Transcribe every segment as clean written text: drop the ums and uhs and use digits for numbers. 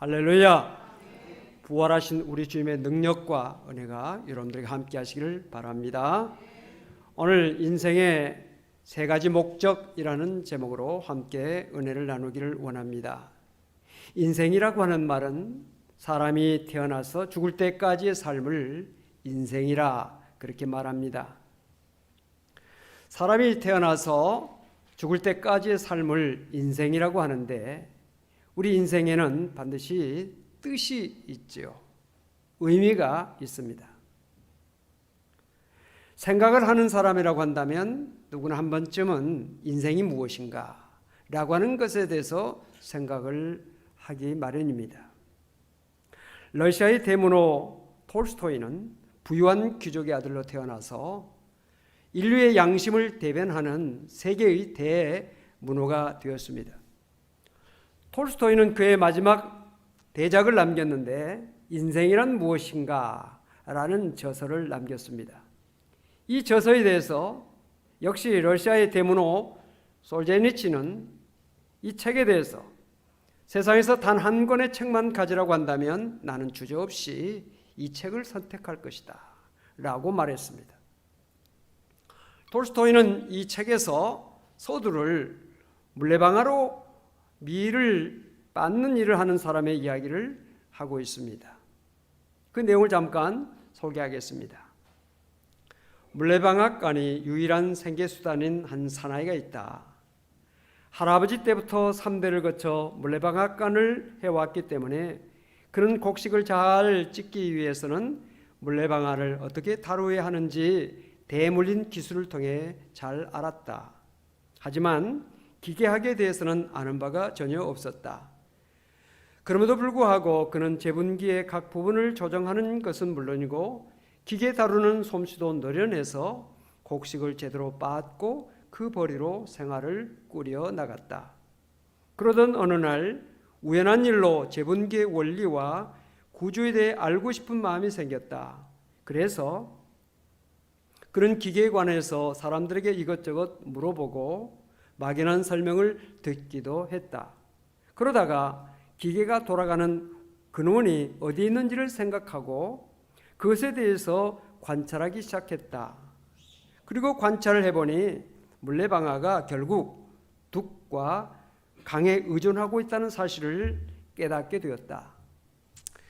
할렐루야. 부활하신 우리 주님의 능력과 은혜가 여러분들에게 함께 하시기를 바랍니다. 오늘 인생의 세 가지 목적이라는 제목으로 함께 은혜를 나누기를 원합니다. 인생이라고 하는 말은 사람이 태어나서 죽을 때까지의 삶을 인생이라 그렇게 말합니다. 사람이 태어나서 죽을 때까지의 삶을 인생이라고 하는데 우리 인생에는 반드시 뜻이 있지요. 의미가 있습니다. 생각을 하는 사람이라고 한다면 누구나 한 번쯤은 인생이 무엇인가 라고 하는 것에 대해서 생각을 하기 마련입니다. 러시아의 대문호 톨스토이는 부유한 귀족의 아들로 태어나서 인류의 양심을 대변하는 세계의 대문호가 되었습니다. 톨스토이는 그의 마지막 대작을 남겼는데 인생이란 무엇인가 라는 저서를 남겼습니다. 이 저서에 대해서 역시 러시아의 대문호 솔제니치는 이 책에 대해서 세상에서 단 한 권의 책만 가지라고 한다면 나는 주저없이 이 책을 선택할 것이다 라고 말했습니다. 톨스토이는 이 책에서 서두를 물레방아로 밀을 빻는 일을 하는 사람의 이야기를 하고 있습니다. 그 내용을 잠깐 소개하겠습니다. 물레방앗간이 유일한 생계수단인 한 사나이가 있다. 할아버지 때부터 3대를 거쳐 물레방앗간을 해왔기 때문에 그는 곡식을 잘 찢기 위해서는 물레방아를 어떻게 다루어야 하는지 대물림 기술을 통해 잘 알았다. 하지만 기계학에 대해서는 아는 바가 전혀 없었다. 그럼에도 불구하고 그는 제분기의 각 부분을 조정하는 것은 물론이고 기계 다루는 솜씨도 노련해서 곡식을 제대로 빻고 그 벌이로 생활을 꾸려 나갔다. 그러던 어느 날 우연한 일로 제분기의 원리와 구조에 대해 알고 싶은 마음이 생겼다. 그래서 그는 기계에 관해서 사람들에게 이것저것 물어보고 막연한 설명을 듣기도 했다. 그러다가 기계가 돌아가는 근원이 어디 있는지를 생각하고 그것에 대해서 관찰하기 시작했다. 그리고 관찰을 해보니 물레방아가 결국 둑과 강에 의존하고 있다는 사실을 깨닫게 되었다.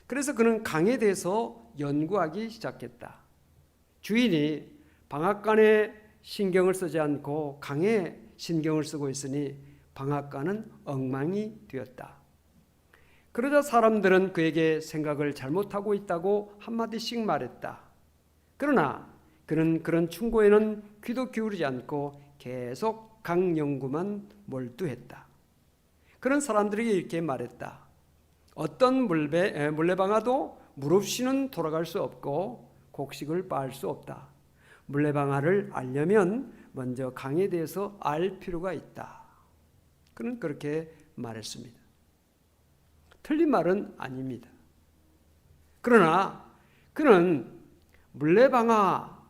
그래서 그는 강에 대해서 연구하기 시작했다. 주인이 방앗간에 신경을 쓰지 않고 강에 신경을 쓰고 있으니 방앗간은 엉망이 되었다. 그러자 사람들은 그에게 생각을 잘못하고 있다고 한마디씩 말했다. 그러나 그는 그런 충고에는 귀도 기울이지 않고 계속 강 연구만 몰두했다. 그런 사람들에게 이렇게 말했다. 어떤 물레방아도 물 없이는 돌아갈 수 없고 곡식을 빻을 수 없다. 물레방아를 알려면 먼저 강에 대해서 알 필요가 있다. 그는 그렇게 말했습니다. 틀린 말은 아닙니다. 그러나 그는 물레방아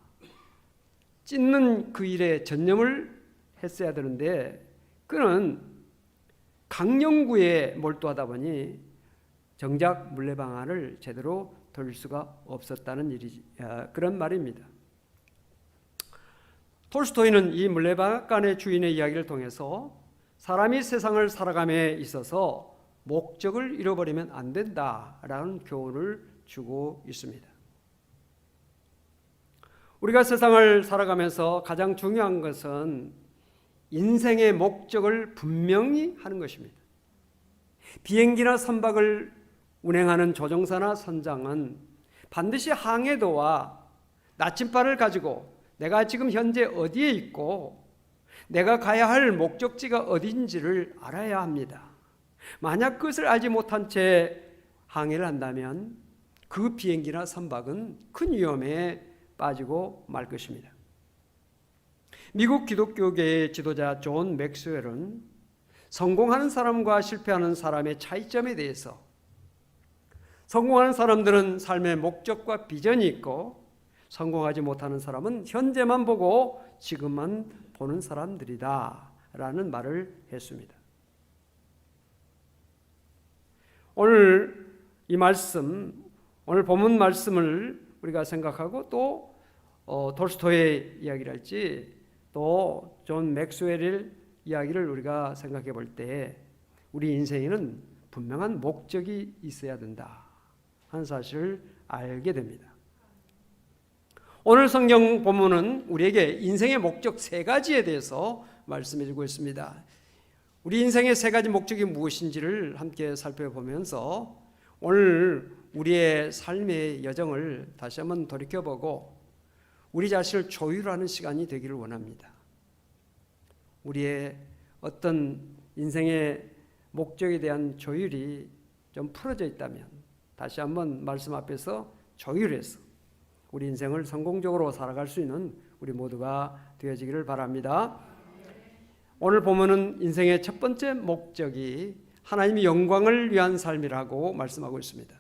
찢는 그 일에 전념을 했어야 되는데 그는 강연구에 몰두하다 보니 정작 물레방아를 제대로 돌릴 수가 없었다는 그런 말입니다. 톨스토이는 이 물레방앗간의 주인의 이야기를 통해서 사람이 세상을 살아감에 있어서 목적을 잃어버리면 안 된다라는 교훈을 주고 있습니다. 우리가 세상을 살아가면서 가장 중요한 것은 인생의 목적을 분명히 하는 것입니다. 비행기나 선박을 운행하는 조종사나 선장은 반드시 항해도와 나침반을 가지고 내가 지금 현재 어디에 있고 내가 가야 할 목적지가 어딘지를 알아야 합니다. 만약 그것을 알지 못한 채 항해를 한다면 그 비행기나 선박은 큰 위험에 빠지고 말 것입니다. 미국 기독교계의 지도자 존 맥스웰은 성공하는 사람과 실패하는 사람의 차이점에 대해서 성공하는 사람들은 삶의 목적과 비전이 있고 성공하지 못하는 사람은 현재만 보고 지금만 보는 사람들이다 라는 말을 했습니다. 오늘 이 말씀, 오늘 본문 말씀을 우리가 생각하고 또 톨스토이의 이야기랄지 또 존 맥스웰의 이야기를 우리가 생각해 볼 때 우리 인생에는 분명한 목적이 있어야 된다 하는 사실을 알게 됩니다. 오늘 성경 본문은 우리에게 인생의 목적 세 가지에 대해서 말씀해 주고 있습니다. 우리 인생의 세 가지 목적이 무엇인지를 함께 살펴보면서 오늘 우리의 삶의 여정을 다시 한번 돌이켜보고 우리 자신을 조율하는 시간이 되기를 원합니다. 우리의 어떤 인생의 목적에 대한 조율이 좀 풀어져 있다면 다시 한번 말씀 앞에서 조율해서 우리 인생을 성공적으로 살아갈 수 있는 우리 모두가 되어지기를 바랍니다. 오늘 보면은 인생의 첫 번째 목적이 하나님의 영광을 위한 삶이라고 말씀하고 있습니다.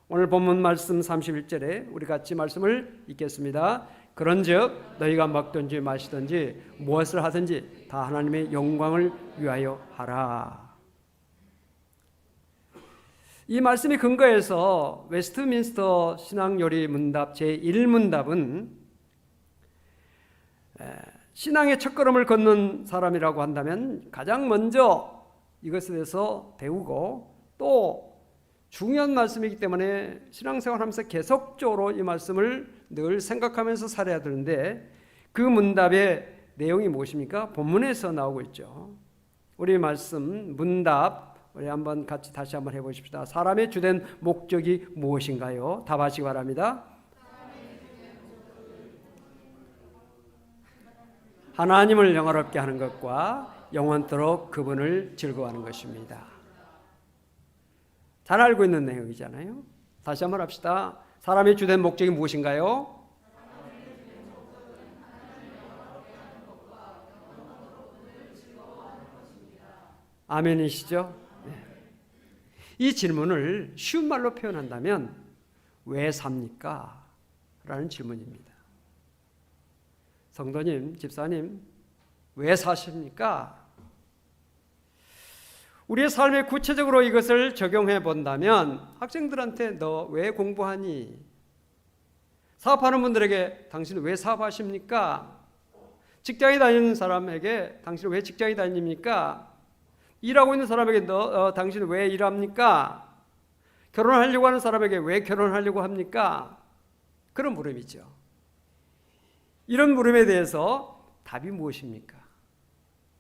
오늘 본문 말씀 31절에 우리 같이 말씀을 읽겠습니다. 그런즉 너희가 먹든지 마시든지 무엇을 하든지 다 하나님의 영광을 위하여 하라. 이 말씀이 근거해서 웨스트민스터 신앙요리 문답 제1문답은 신앙의 첫걸음을 걷는 사람이라고 한다면 가장 먼저 이것에 대해서 배우고 또 중요한 말씀이기 때문에 신앙생활하면서 계속적으로 이 말씀을 늘 생각하면서 살아야 되는데 그 문답의 내용이 무엇입니까? 본문에서 나오고 있죠. 우리 말씀 문답 우리 한번 같이 다시 한번 해보십시다. 사람의 주된 목적이 무엇인가요? 답하시기 바랍니다. 하나님을 영화롭게 하는 것과 영원토록 그분을 즐거워하는 것입니다. 잘 알고 있는 내용이잖아요. 다시 한번 합시다. 사람의 주된 목적이 무엇인가요? 아멘이시죠? 네. 이 질문을 쉬운 말로 표현한다면 왜 삽니까? 라는 질문입니다. 성도님, 집사님, 왜 사십니까? 우리의 삶에 구체적으로 이것을 적용해 본다면 학생들한테 너 왜 공부하니? 사업하는 분들에게 당신 왜 사업하십니까? 직장에 다니는 사람에게 당신 왜 직장에 다닙니까? 일하고 있는 사람에게 당신 왜 일합니까? 결혼하려고 하는 사람에게 왜 결혼하려고 합니까? 그런 물음이죠. 이런 물음에 대해서 답이 무엇입니까?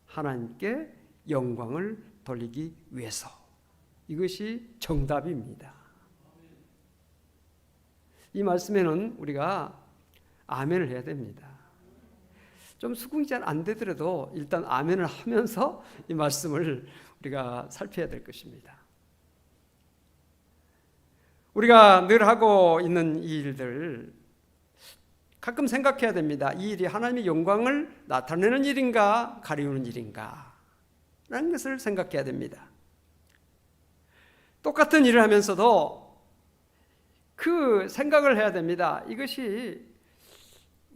하나님께 영광을 돌리기 위해서. 이것이 정답입니다. 이 말씀에는 우리가 아멘을 해야 됩니다. 좀 수긍이 잘 안 되더라도 일단 아멘을 하면서 이 말씀을 우리가 살펴야 될 것입니다. 우리가 늘 하고 있는 이 일들 가끔 생각해야 됩니다. 이 일이 하나님의 영광을 나타내는 일인가 가리우는 일인가 라는 것을 생각해야 됩니다. 똑같은 일을 하면서도 그 생각을 해야 됩니다. 이것이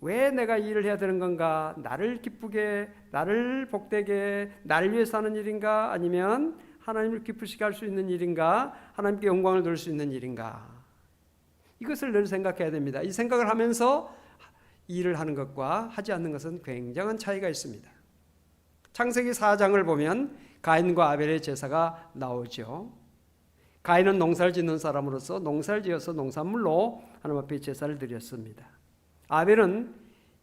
왜 내가 이 일을 해야 되는 건가? 나를 기쁘게, 나를 복되게, 나를 위해서 하는 일인가? 아니면 하나님을 기쁘시게 할 수 있는 일인가? 하나님께 영광을 돌릴 수 있는 일인가? 이것을 늘 생각해야 됩니다. 이 생각을 하면서 일을 하는 것과 하지 않는 것은 굉장한 차이가 있습니다. 창세기 4장을 보면 가인과 아벨의 제사가 나오죠. 가인은 농사를 짓는 사람으로서 농사를 지어서 농산물로 하나님 앞에 제사를 드렸습니다. 아벨은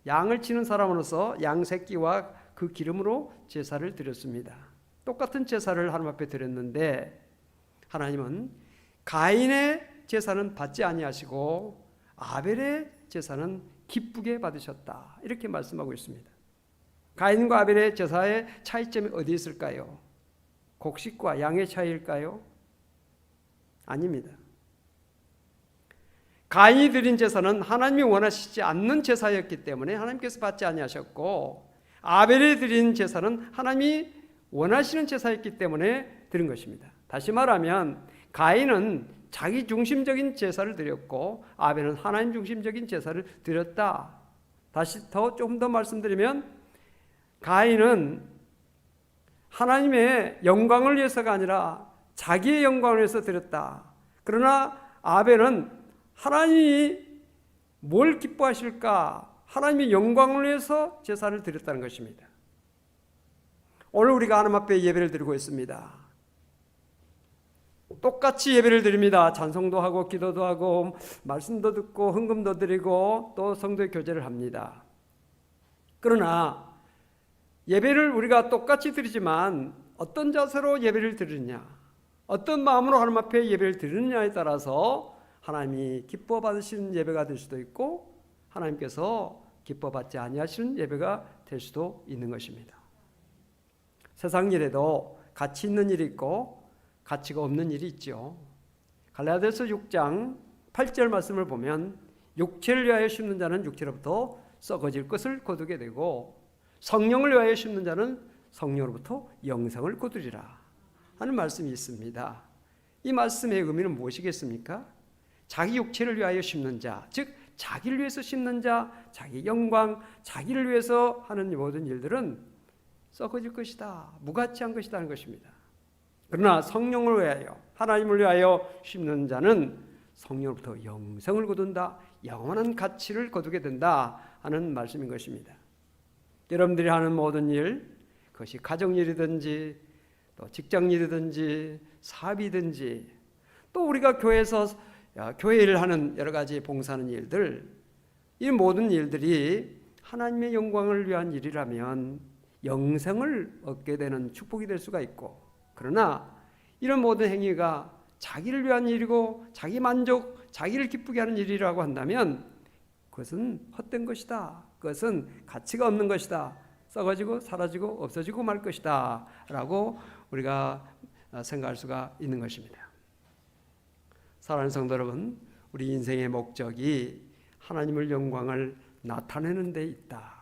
양을 치는 사람으로서 양 새끼와 그 기름으로 제사를 드렸습니다. 똑같은 제사를 하나님 앞에 드렸는데 하나님은 가인의 제사는 받지 아니하시고 아벨의 제사는 기쁘게 받으셨다. 이렇게 말씀하고 있습니다. 가인과 아벨의 제사의 차이점이 어디 있을까요? 곡식과 양의 차이일까요? 아닙니다. 가인이 드린 제사는 하나님이 원하시지 않는 제사였기 때문에 하나님께서 받지 아니하셨고 아벨이 드린 제사는 하나님이 원하시는 제사였기 때문에 드린 것입니다. 다시 말하면 가인은 자기 중심적인 제사를 드렸고 아벨은 하나님 중심적인 제사를 드렸다. 다시 조금 더 말씀드리면 가인은 하나님의 영광을 위해서가 아니라 자기의 영광을 위해서 드렸다. 그러나 아벨은 하나님이 뭘 기뻐하실까? 하나님의 영광을 위해서 제사를 드렸다는 것입니다. 오늘 우리가 하나님 앞에 예배를 드리고 있습니다. 똑같이 예배를 드립니다. 찬송도 하고 기도도 하고 말씀도 듣고 헌금도 드리고 또 성도의 교제를 합니다. 그러나 예배를 우리가 똑같이 드리지만 어떤 자세로 예배를 드리느냐, 어떤 마음으로 하나님 앞에 예배를 드리느냐에 따라서 하나님이 기뻐 받으시는 예배가 될 수도 있고 하나님께서 기뻐 받지 아니하시는 예배가 될 수도 있는 것입니다. 세상 일에도 가치 있는 일이 있고 가치가 없는 일이 있죠. 갈라디아서 6장 8절 말씀을 보면 육체를 위하여 심는 자는 육체로부터 썩어질 것을 거두게 되고 성령을 위하여 심는 자는 성령으로부터 영생을 거두리라 하는 말씀이 있습니다. 이 말씀의 의미는 무엇이겠습니까? 자기 육체를 위하여 심는 자, 즉 자기를 위해서 심는 자, 자기 영광, 자기를 위해서 하는 모든 일들은 썩어질 것이다, 무가치한 것이다 하는 것입니다. 그러나 성령을 위하여, 하나님을 위하여 심는 자는 성령으로부터 영생을 거둔다, 영원한 가치를 거두게 된다 하는 말씀인 것입니다. 여러분들이 하는 모든 일, 그것이 가정일이든지 또 직장일이든지 사업이든지 또 우리가 교회에서 교회 일을 하는 여러 가지 봉사하는 일들, 이 모든 일들이 하나님의 영광을 위한 일이라면 영생을 얻게 되는 축복이 될 수가 있고, 그러나 이런 모든 행위가 자기를 위한 일이고 자기 만족, 자기를 기쁘게 하는 일이라고 한다면 그것은 헛된 것이다, 그것은 가치가 없는 것이다, 썩어지고 사라지고 없어지고 말 것이다 라고 우리가 생각할 수가 있는 것입니다. 사랑하는 성도 여러분, 우리 인생의 목적이 하나님의 영광을 나타내는 데 있다,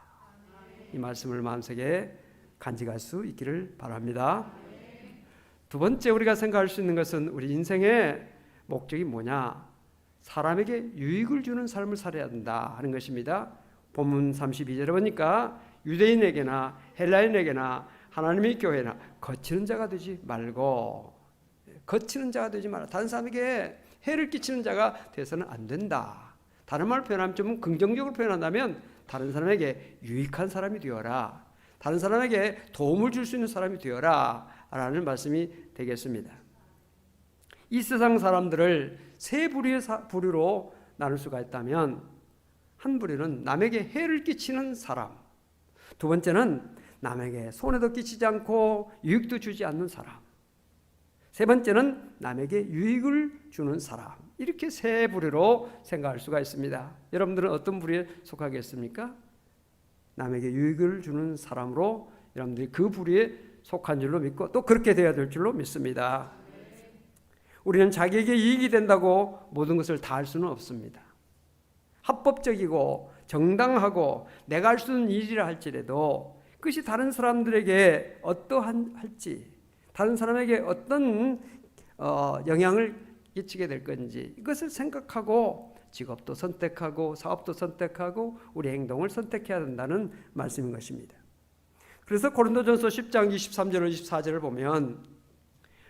이 말씀을 마음속에 간직할 수 있기를 바랍니다. 두 번째 우리가 생각할 수 있는 것은 우리 인생의 목적이 뭐냐? 사람에게 유익을 주는 삶을 살아야 된다 하는 것입니다. 본문 32절에 보니까 유대인에게나 헬라인에게나 하나님의 교회나 거치는 자가 되지 말고, 거치는 자가 되지 말라. 다른 사람에게 해를 끼치는 자가 돼서는 안 된다. 다른 말로 표현하면 좀 긍정적으로 표현한다면 다른 사람에게 유익한 사람이 되어라, 다른 사람에게 도움을 줄 수 있는 사람이 되어라 라는 말씀이 되겠습니다. 이 세상 사람들을 세 부류로 나눌 수가 있다면, 한 부류는 남에게 해를 끼치는 사람, 두 번째는 남에게 손해도 끼치지 않고 유익도 주지 않는 사람, 세 번째는 남에게 유익을 주는 사람, 이렇게 세 부류로 생각할 수가 있습니다. 여러분들은 어떤 부류에 속하겠습니까? 남에게 유익을 주는 사람으로 여러분들이 그 부류에 속한 줄로 믿고 또 그렇게 되어야 될 줄로 믿습니다. 우리는 자기에게 이익이 된다고 모든 것을 다 할 수는 없습니다. 합법적이고 정당하고 내가 할 수 있는 일이라 할지라도 그것이 다른 사람들에게 어떠할지, 다른 사람에게 어떤 영향을 끼치게 될 건지 이것을 생각하고 직업도 선택하고 사업도 선택하고 우리 행동을 선택해야 된다는 말씀인 것입니다. 그래서 고린도전서 10장 23절 24절을 보면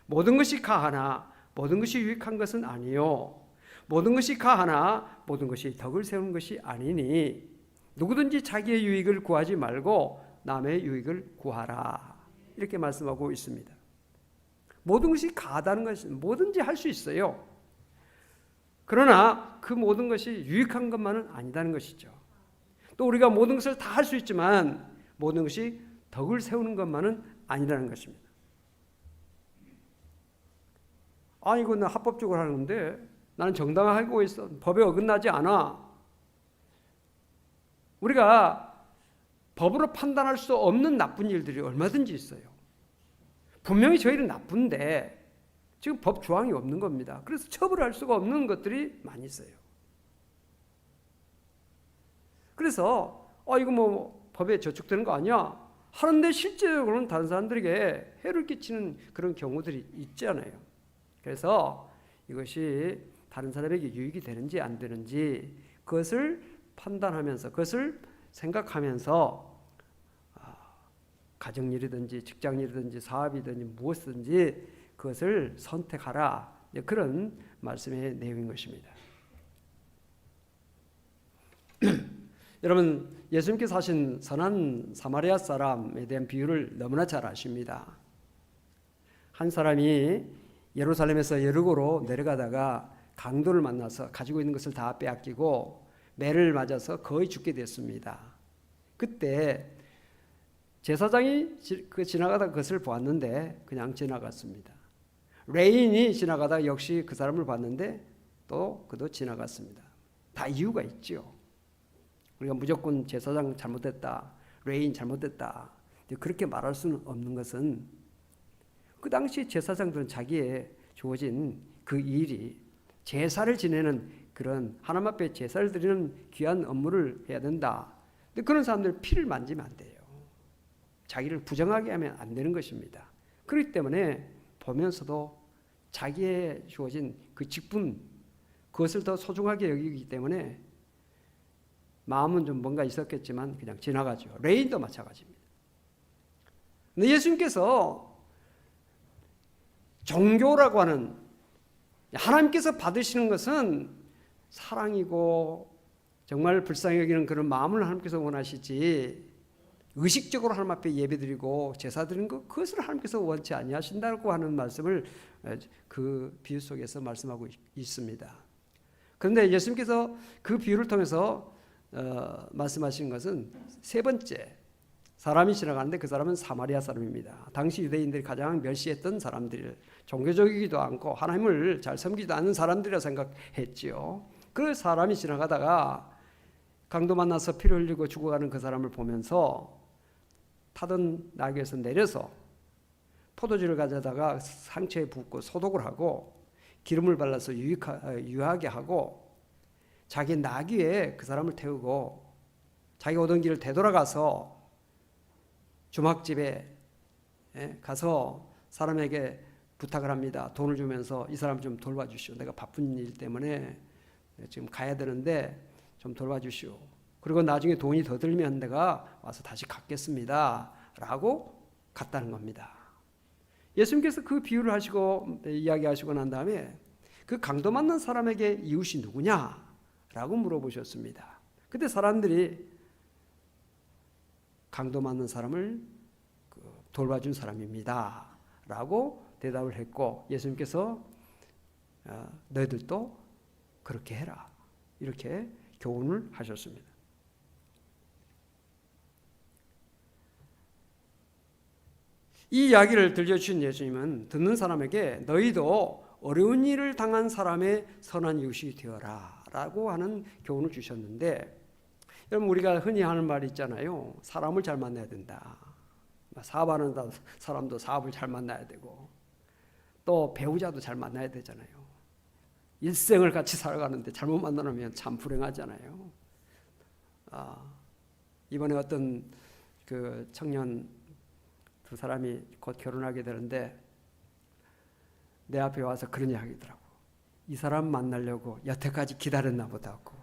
모든 것이 가하나 모든 것이 유익한 것은 아니요, 모든 것이 가하나 모든 것이 덕을 세우는 것이 아니니 누구든지 자기의 유익을 구하지 말고 남의 유익을 구하라, 이렇게 말씀하고 있습니다. 모든 것이 가하다는 것은 뭐든지 할 수 있어요. 그러나 그 모든 것이 유익한 것만은 아니다는 것이죠. 또 우리가 모든 것을 다 할 수 있지만 모든 것이 덕을 세우는 것만은 아니라는 것입니다. 아니 이거 나 합법적으로 하는 건데 나는 정당하게 하고 있어, 법에 어긋나지 않아. 우리가 법으로 판단할 수 없는 나쁜 일들이 얼마든지 있어요. 분명히 저희는 나쁜데 지금 법 조항이 없는 겁니다. 그래서 처벌할 수가 없는 것들이 많이 있어요. 그래서 이거 뭐 법에 저촉되는 거 아니야 하는데 실제로는 다른 사람들에게 해를 끼치는 그런 경우들이 있잖아요. 그래서 이것이 다른 사람에게 유익이 되는지 안 되는지 그것을 판단하면서, 그것을 생각하면서 가정일이든지 직장일이든지 사업이든지 무엇이든지 그것을 선택하라. 그런 말씀의 내용인 것입니다. 여러분, 예수님께서 하신 선한 사마리아 사람에 대한 비유를 너무나 잘 아십니다. 한 사람이 예루살렘에서 여리고로 내려가다가 강도를 만나서 가지고 있는 것을 다 빼앗기고 매를 맞아서 거의 죽게 됐습니다. 그때 제사장이 지나가다 그것을 보았는데 그냥 지나갔습니다. 레인이 지나가다 역시 그 사람을 봤는데 또 그도 지나갔습니다. 다 이유가 있죠. 우리가 무조건 제사장 잘못됐다, 레인 잘못됐다 그렇게 말할 수는 없는 것은 그 당시 제사장들은 자기의 주어진 그 일이 제사를 지내는 그런 하나님 앞에 제사를 드리는 귀한 업무를 해야 된다. 근데 그런 사람들 피를 만지면 안 돼요. 자기를 부정하게 하면 안 되는 것입니다. 그렇기 때문에 보면서도 자기의 주어진 그 직분 그것을 더 소중하게 여기기 때문에 마음은 좀 뭔가 있었겠지만 그냥 지나가죠. 레인도 마찬가지입니다. 근데 예수님께서 종교라고 하는 하나님께서 받으시는 것은 사랑이고 정말 불쌍히 여기는 그런 마음을 하나님께서 원하시지 의식적으로 하나님 앞에 예배드리고 제사드리는 것 그것을 하나님께서 원치 아니하신다고 하는 말씀을 그 비유 속에서 말씀하고 있습니다. 그런데 예수님께서 그 비유를 통해서 말씀하신 것은 세 번째 사람이 지나가는데 그 사람은 사마리아 사람입니다. 당시 유대인들이 가장 멸시했던 사람들, 종교적이기도 않고 하나님을 잘 섬기지도 않는 사람들이라 생각했지요. 그 사람이 지나가다가 강도 만나서 피를 흘리고 죽어가는 그 사람을 보면서 타던 나귀에서 내려서 포도주를 가져다가 상처에 붓고 소독을 하고 기름을 발라서 유하게 하고 자기 나귀에 그 사람을 태우고 자기 오던 길을 되돌아가서 주막집에 가서 사람에게 부탁을 합니다. 돈을 주면서 이 사람 좀 돌봐주시오. 내가 바쁜 일 때문에 지금 가야 되는데 좀 돌봐주시오. 그리고 나중에 돈이 더 들면 내가 와서 다시 갚겠습니다. 라고 갔다는 겁니다. 예수님께서 그 비유를 하시고 이야기하시고 난 다음에 그 강도 맞는 사람에게 이웃이 누구냐? 라고 물어보셨습니다. 그때 사람들이 강도 맞는 사람을 돌봐준 사람입니다. 라고 대답을 했고 예수님께서 너희들도 그렇게 해라. 이렇게 교훈을 하셨습니다. 이 이야기를 들려주신 예수님은 듣는 사람에게 너희도 어려운 일을 당한 사람의 선한 이웃이 되어라 라고 하는 교훈을 주셨는데 여러분 우리가 흔히 하는 말이 있잖아요. 사람을 잘 만나야 된다. 사업하는 사람도 사업을 잘 만나야 되고 또 배우자도 잘 만나야 되잖아요. 일생을 같이 살아가는데 잘못 만나면 참 불행하잖아요. 이번에 어떤 그 청년 두 사람이 곧 결혼하게 되는데 내 앞에 와서 그런 이야기 하더라고. 이 사람 만나려고 여태까지 기다렸나 보다고.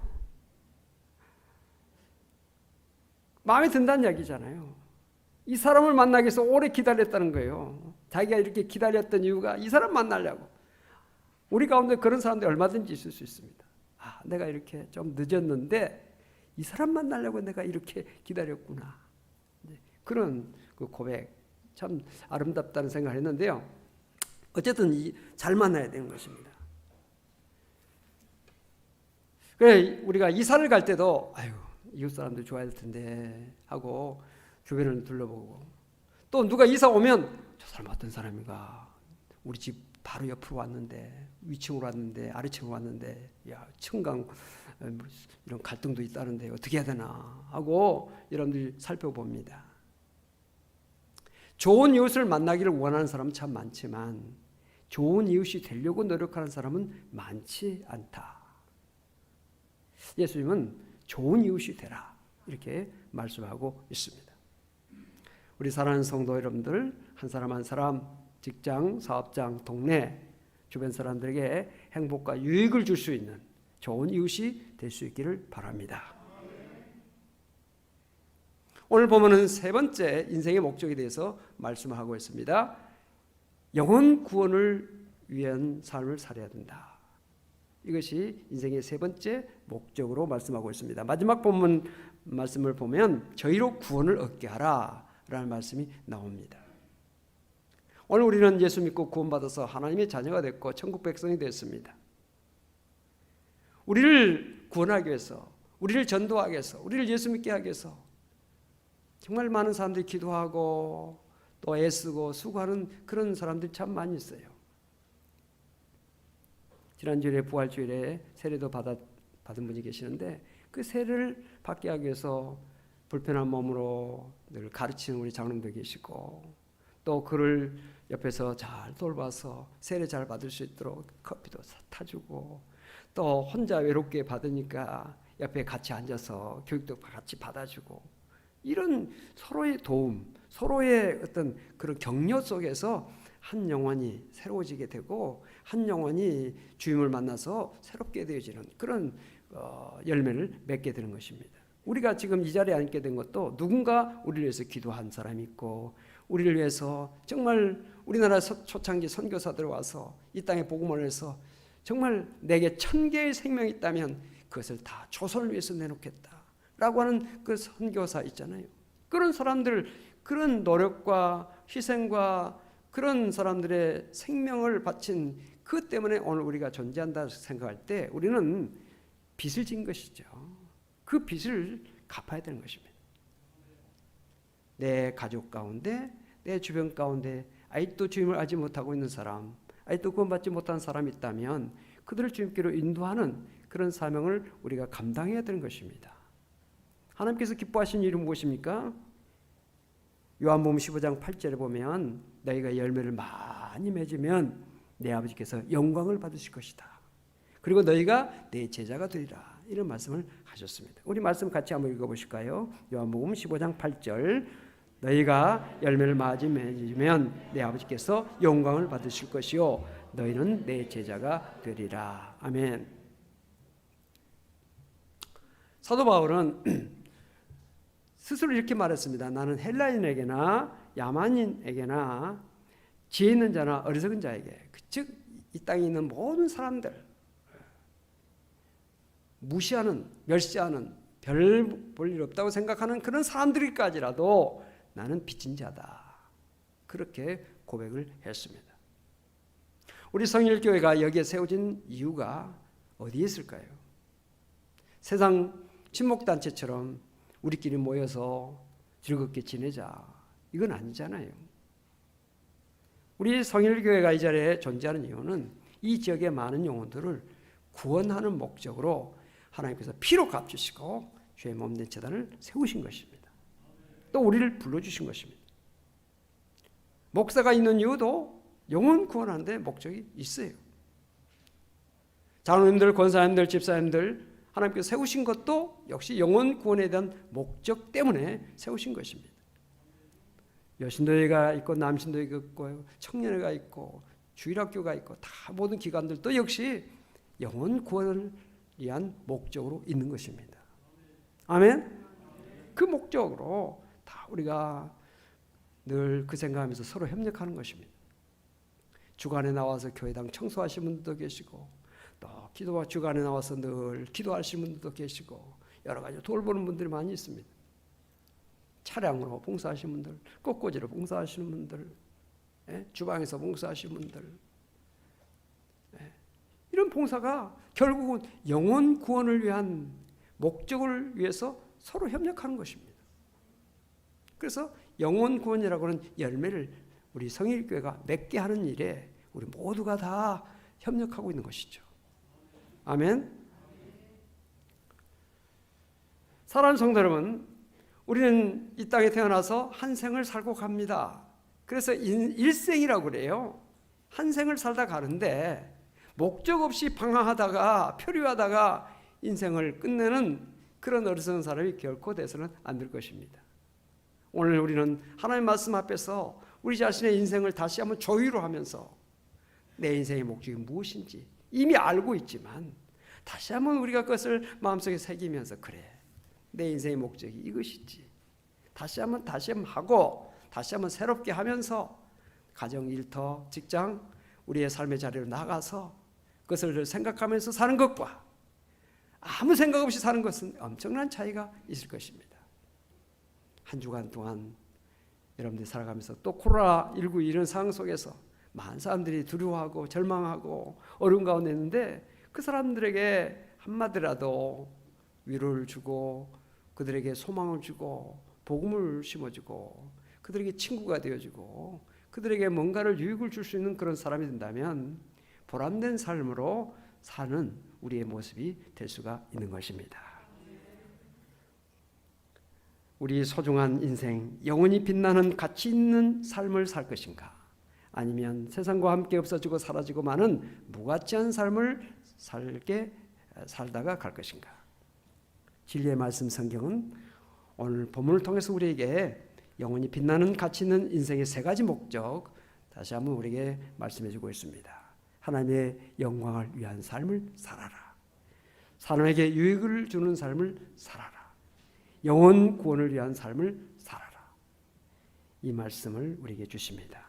마음에 든다는 얘기잖아요. 이 사람을 만나기 위해서 오래 기다렸다는 거예요. 자기가 이렇게 기다렸던 이유가 이 사람 만나려고. 우리 가운데 그런 사람들이 얼마든지 있을 수 있습니다. 내가 이렇게 좀 늦었는데 이 사람 만나려고 내가 이렇게 기다렸구나. 그런 그 고백 참 아름답다는 생각을 했는데요. 어쨌든 잘 만나야 되는 것입니다. 그래 우리가 이사를 갈 때도 이웃 사람들 좋아할 텐데 하고 주변을 둘러보고 또 누가 이사 오면 저 사람 어떤 사람인가 우리 집 바로 옆으로 왔는데 위층으로 왔는데 아래층으로 왔는데 야 층간 이런 갈등도 있다는데 어떻게 해야 되나 하고 여러분들이 살펴봅니다. 좋은 이웃을 만나기를 원하는 사람은 참 많지만 좋은 이웃이 되려고 노력하는 사람은 많지 않다. 예수님은 좋은 이웃이 되라 이렇게 말씀하고 있습니다. 우리 사랑하는 성도 여러분들 한 사람 한 사람 직장, 사업장, 동네 주변 사람들에게 행복과 유익을 줄 수 있는 좋은 이웃이 될 수 있기를 바랍니다. 오늘 보면은 세 번째 인생의 목적에 대해서 말씀하고 있습니다. 영혼 구원을 위한 삶을 살아야 된다. 이것이 인생의 세 번째 목적으로 말씀하고 있습니다. 마지막 본문 말씀을 보면 저희로 구원을 얻게 하라 라는 말씀이 나옵니다. 오늘 우리는 예수 믿고 구원받아서 하나님의 자녀가 됐고 천국 백성이 됐습니다. 우리를 구원하기 위해서, 우리를 전도하기 위해서, 우리를 예수 믿게 하기 위해서 정말 많은 사람들이 기도하고 또 애쓰고 수고하는 그런 사람들이 참 많이 있어요. 지난주일에 부활주일에 세례도 받은 분이 계시는데 그 세례를 받게 하기 위해서 불편한 몸으로 늘 가르치는 우리 장로님도 계시고 또 그를 옆에서 잘 돌봐서 세례 잘 받을 수 있도록 커피도 타주고 또 혼자 외롭게 받으니까 옆에 같이 앉아서 교육도 같이 받아주고 이런 서로의 도움, 서로의 어떤 그런 격려 속에서 한 영혼이 새로워지게 되고 한 영혼이 주님을 만나서 새롭게 되어지는 그런 열매를 맺게 되는 것입니다. 우리가 지금 이 자리에 앉게 된 것도 누군가 우리를 위해서 기도한 사람이 있고 우리를 위해서 정말 우리나라 초창기 선교사들 와서 이 땅에 복음을 해서 정말 내게 1000개의 생명이 있다면 그것을 다 조선을 위해서 내놓겠다라고 하는 그 선교사 있잖아요. 그런 사람들, 그런 노력과 희생과 그런 사람들의 생명을 바친 그 때문에 오늘 우리가 존재한다 생각할 때 우리는 빚을 진 것이죠. 그 빚을 갚아야 되는 것입니다. 내 가족 가운데, 내 주변 가운데 아직도 주님을 알지 못하고 있는 사람, 아직도 구원받지 못한 사람이 있다면 그들을 주님께로 인도하는 그런 사명을 우리가 감당해야 되는 것입니다. 하나님께서 기뻐하시는 일은 무엇입니까? 요한복음 15장 8절에 보면 너희가 열매를 많이 맺으면 내 아버지께서 영광을 받으실 것이다. 그리고 너희가 내 제자가 되리라. 이런 말씀을 하셨습니다. 우리 말씀 같이 한번 읽어보실까요? 요한복음 15장 8절 너희가 열매를 많이 맺으면 내 아버지께서 영광을 받으실 것이요 너희는 내 제자가 되리라. 아멘. 사도 바울은 스스로 이렇게 말했습니다. 나는 헬라인에게나 야만인에게나 지혜 있는 자나 어리석은 자에게 즉 이 땅에 있는 모든 사람들 무시하는 멸시하는 별 볼 일 없다고 생각하는 그런 사람들까지라도 나는 빚진 자다. 그렇게 고백을 했습니다. 우리 성일교회가 여기에 세워진 이유가 어디에 있을까요? 세상 친목단체처럼 우리끼리 모여서 즐겁게 지내자 이건 아니잖아요. 우리 성일교회가 이 자리에 존재하는 이유는 이 지역의 많은 영혼들을 구원하는 목적으로 하나님께서 피로 값주시고 죄의 몸된 제단을 세우신 것입니다. 또 우리를 불러주신 것입니다. 목사가 있는 이유도 영혼 구원하는 데 목적이 있어요. 장로님들, 권사님들, 집사님들 하나님께서 세우신 것도 역시 영혼 구원에 대한 목적 때문에 세우신 것입니다. 여신도회가 있고 남신도회가 있고 청년회가 있고 주일학교가 있고 다 모든 기관들도 역시 영혼 구원을 위한 목적으로 있는 것입니다. 아멘? 그 목적으로 다 우리가 늘 그 생각하면서 서로 협력하는 것입니다. 주간에 나와서 교회당 청소하시는 분들도 계시고 또 기도와 주간에 나와서 늘 기도하시는 분들도 계시고 여러 가지 돌보는 분들이 많이 있습니다. 차량으로 봉사하시는 분들, 꽃꽂이로 봉사하시는 분들, 주방에서 봉사하시는 분들 이런 봉사가 결국은 영혼 구원을 위한 목적을 위해서 서로 협력하는 것입니다. 그래서 영혼 구원이라고 하는 열매를 우리 성일교회가 맺게 하는 일에 우리 모두가 다 협력하고 있는 것이죠. 아멘. 사랑하는 성도 여러분, 우리는 이 땅에 태어나서 한 생을 살고 갑니다. 그래서 일생이라고 그래요. 한 생을 살다 가는데 목적 없이 방황하다가 표류하다가 인생을 끝내는 그런 어리석은 사람이 결코 돼서는 안 될 것입니다. 오늘 우리는 하나님의 말씀 앞에서 우리 자신의 인생을 다시 한번 조율을 하면서 내 인생의 목적이 무엇인지 이미 알고 있지만 다시 한번 우리가 그것을 마음속에 새기면서 그래 내 인생의 목적이 이것이지 다시 한번 하고 다시 한번 새롭게 하면서 가정, 일터, 직장, 우리의 삶의 자리로 나가서 그것을 생각하면서 사는 것과 아무 생각 없이 사는 것은 엄청난 차이가 있을 것입니다. 한 주간 동안 여러분들이 살아가면서 또 코로나19 이런 상황 속에서 많은 사람들이 두려워하고 절망하고 어려운 가운데 있는데 그 사람들에게 한마디라도 위로를 주고 그들에게 소망을 주고 복음을 심어주고 그들에게 친구가 되어주고 그들에게 뭔가를 유익을 줄 수 있는 그런 사람이 된다면 보람된 삶으로 사는 우리의 모습이 될 수가 있는 것입니다. 우리 소중한 인생, 영원히 빛나는 가치 있는 삶을 살 것인가? 아니면 세상과 함께 없어지고 사라지고 마는 무가치한 삶을 살다가 갈 것인가? 진리의 말씀 성경은 오늘 본문을 통해서 우리에게 영원히 빛나는 가치 있는 인생의 세 가지 목적 다시 한번 우리에게 말씀해 주고 있습니다. 하나님의 영광을 위한 삶을 살아라. 사람에게 유익을 주는 삶을 살아라. 영혼 구원을 위한 삶을 살아라. 이 말씀을 우리에게 주십니다.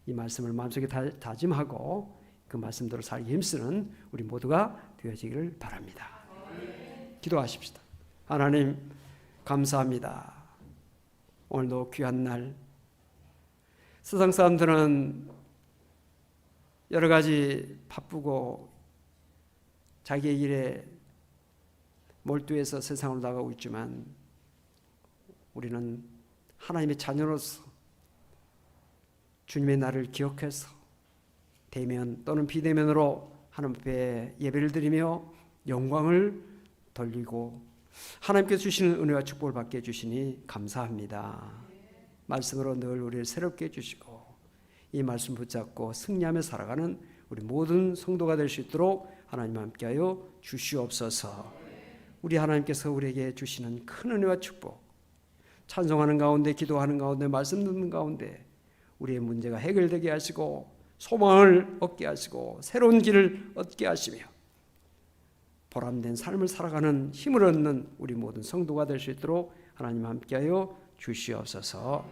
이 말씀을 마음속에 다짐하고 그 말씀대로 살기 힘쓰는 우리 모두가 되어지기를 바랍니다. 기도하십시다. 하나님 감사합니다. 오늘도 귀한 날, 세상 사람들은 여러 가지 바쁘고 자기의 일에 몰두해서 세상으로 나가고 있지만 우리는 하나님의 자녀로서 주님의 날을 기억해서 대면 또는 비대면으로 하나님 앞에 예배를 드리며 영광을 돌리고 하나님께서 주시는 은혜와 축복을 받게 해주시니 감사합니다. 말씀으로 늘 우리를 새롭게 해주시고 이 말씀 붙잡고 승리하며 살아가는 우리 모든 성도가 될 수 있도록 하나님 함께하여 주시옵소서. 우리 하나님께서 우리에게 주시는 큰 은혜와 축복, 찬송하는 가운데, 기도하는 가운데, 말씀 듣는 가운데 우리의 문제가 해결되게 하시고 소망을 얻게 하시고 새로운 길을 얻게 하시며 보람된 삶을 살아가는 힘을 얻는 우리 모든 성도가 될 수 있도록 하나님 함께하여 주시옵소서.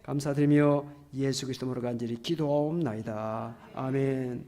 감사드리며 예수 그리스도로 간절히 기도하옵나이다. 아멘.